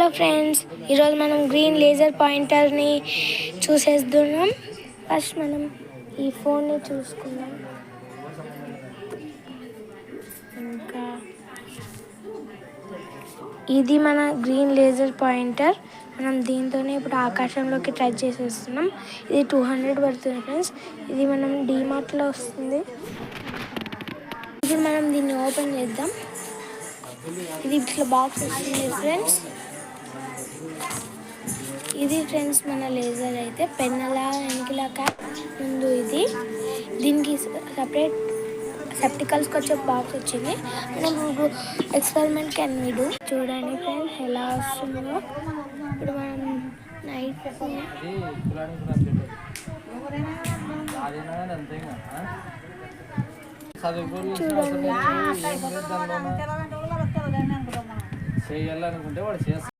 Hello friends, ఈరోజు మనం green laser పాయింటర్ని చూసేస్తున్నాం. First మనం ఈ ఫోన్ని చూసుకుందాం. ఇంకా ఇది మన గ్రీన్ లేజర్ పాయింటర్. మనం దీంతోనే ఇప్పుడు ఆకాశంలోకి ట్రై చేసేస్తున్నాం. ఇది 200 పడుతుంది ఫ్రెండ్స్. ఇది మనం డీమార్ట్లో వస్తుంది. ఇప్పుడు మనం దీన్ని ఓపెన్ చేద్దాం. ఇది ఇట్లా బాక్స్ వస్తుంది ఫ్రెండ్స్. ఇది ఫ్రెండ్స్ మన లేజర్ అయితే పెన్నలా వెనకలా క్యాప్ ముందు. దీనికి సపరేట్ సెప్టికల్స్కి వచ్చే బాక్స్ వచ్చింది. మనం ఎక్స్పెరిమెంట్ కెన్ వి డూ. చూడండి ఫ్రెండ్స్ ఎలా వస్తుందో. ఇప్పుడు మనం నైట్ చూడండి. చేయాలనుకుంటే వాడు చేస్తాడు.